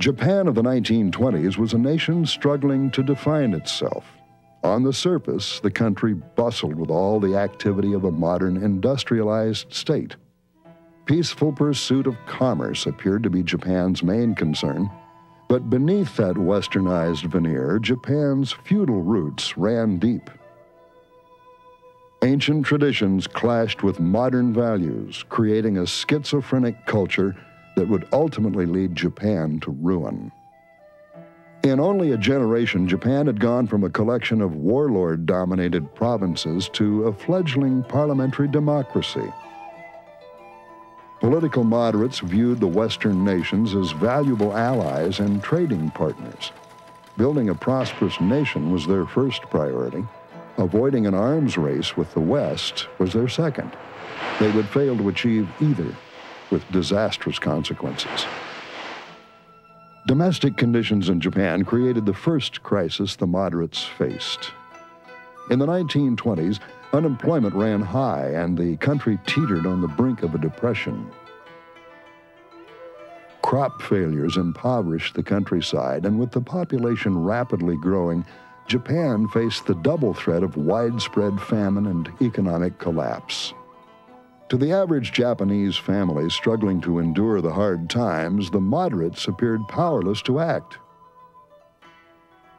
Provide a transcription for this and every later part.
Japan of the 1920s was a nation struggling to define itself. On the surface, the country bustled with all the activity of a modern industrialized state. Peaceful pursuit of commerce appeared to be Japan's main concern, but beneath that westernized veneer, Japan's feudal roots ran deep. Ancient traditions clashed with modern values, creating a schizophrenic culture that would ultimately lead Japan to ruin. In only a generation, Japan had gone from a collection of warlord-dominated provinces to a fledgling parliamentary democracy. Political moderates viewed the Western nations as valuable allies and trading partners. Building a prosperous nation was their first priority. Avoiding an arms race with the West was their second. They would fail to achieve either, with disastrous consequences. Domestic conditions in Japan created the first crisis the moderates faced. In the 1920s, unemployment ran high and the country teetered on the brink of a depression. Crop failures impoverished the countryside, and with the population rapidly growing, Japan faced the double threat of widespread famine and economic collapse. To the average Japanese family struggling to endure the hard times, the moderates appeared powerless to act.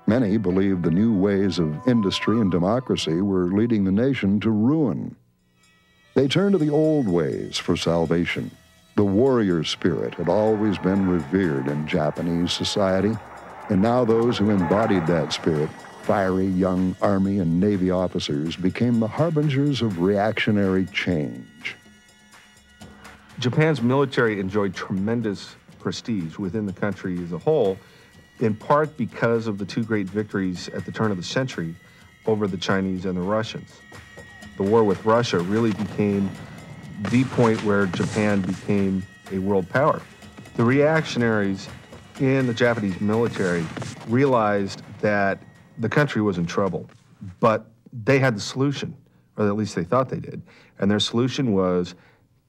Many believed the new ways of industry and democracy were leading the nation to ruin. They turned to the old ways for salvation. The warrior spirit had always been revered in Japanese society, and now those who embodied that spirit, fiery young Army and Navy officers, became the harbingers of reactionary change. Japan's military enjoyed tremendous prestige within the country as a whole, in part because of the two great victories at the turn of the century over the Chinese and the Russians. The war with Russia really became the point where Japan became a world power. The reactionaries in the Japanese military realized that the country was in trouble, but they had the solution, or at least they thought they did. And their solution was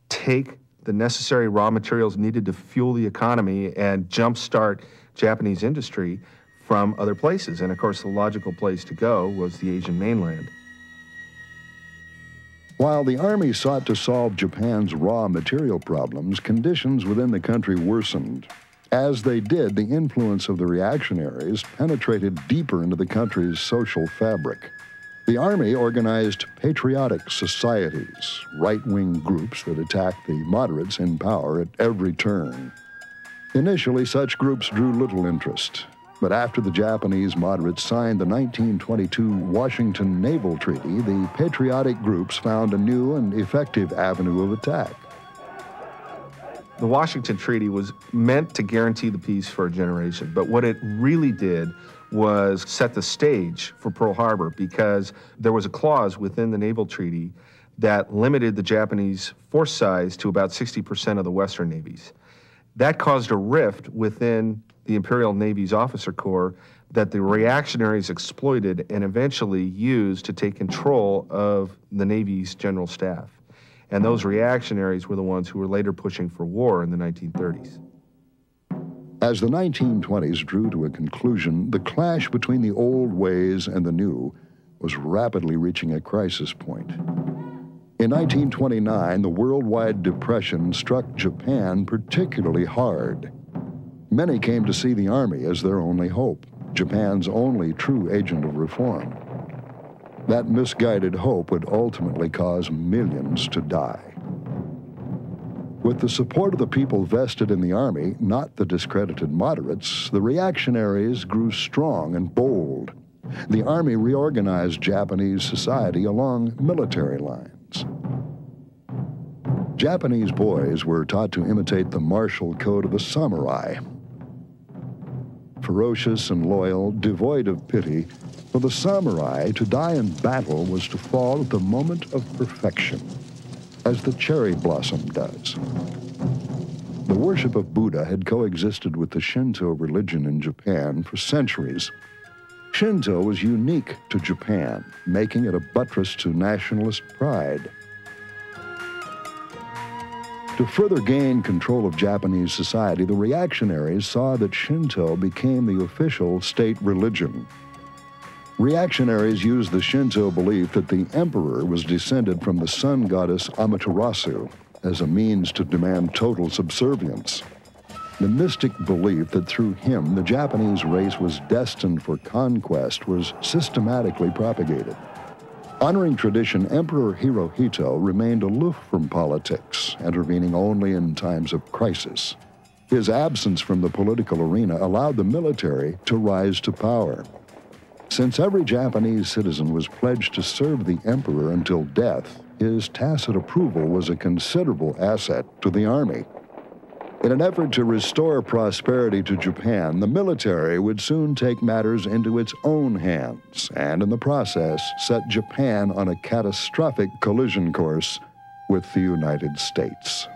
take the necessary raw materials needed to fuel the economy and jumpstart Japanese industry from other places. And of course, the logical place to go was the Asian mainland. While the Army sought to solve Japan's raw material problems, conditions within the country worsened. As they did, the influence of the reactionaries penetrated deeper into the country's social fabric. The Army organized patriotic societies, right-wing groups that attacked the moderates in power at every turn. Initially, such groups drew little interest, but after the Japanese moderates signed the 1922 Washington Naval Treaty, the patriotic groups found a new and effective avenue of attack. The Washington Treaty was meant to guarantee the peace for a generation, but what it really did was set the stage for Pearl Harbor, because there was a clause within the Naval Treaty that limited the Japanese force size to about 60% of the Western navies. That caused a rift within the Imperial Navy's officer corps that the reactionaries exploited and eventually used to take control of the Navy's general staff. And those reactionaries were the ones who were later pushing for war in the 1930s. As the 1920s drew to a conclusion, the clash between the old ways and the new was rapidly reaching a crisis point. In 1929, the worldwide depression struck Japan particularly hard. Many came to see the Army as their only hope, Japan's only true agent of reform. That misguided hope would ultimately cause millions to die. With the support of the people vested in the Army, not the discredited moderates, the reactionaries grew strong and bold. The Army reorganized Japanese society along military lines. Japanese boys were taught to imitate the martial code of the samurai. Ferocious and loyal, devoid of pity, for the samurai, to die in battle was to fall at the moment of perfection, as the cherry blossom does. The worship of Buddha had coexisted with the Shinto religion in Japan for centuries. Shinto was unique to Japan, making it a buttress to nationalist pride. To further gain control of Japanese society, the reactionaries saw that Shinto became the official state religion. Reactionaries used the Shinto belief that the emperor was descended from the sun goddess Amaterasu as a means to demand total subservience. The mystic belief that through him the Japanese race was destined for conquest was systematically propagated. Honoring tradition, Emperor Hirohito remained aloof from politics, intervening only in times of crisis. His absence from the political arena allowed the military to rise to power. Since every Japanese citizen was pledged to serve the emperor until death, his tacit approval was a considerable asset to the army. In an effort to restore prosperity to Japan, the military would soon take matters into its own hands, and in the process, set Japan on a catastrophic collision course with the United States.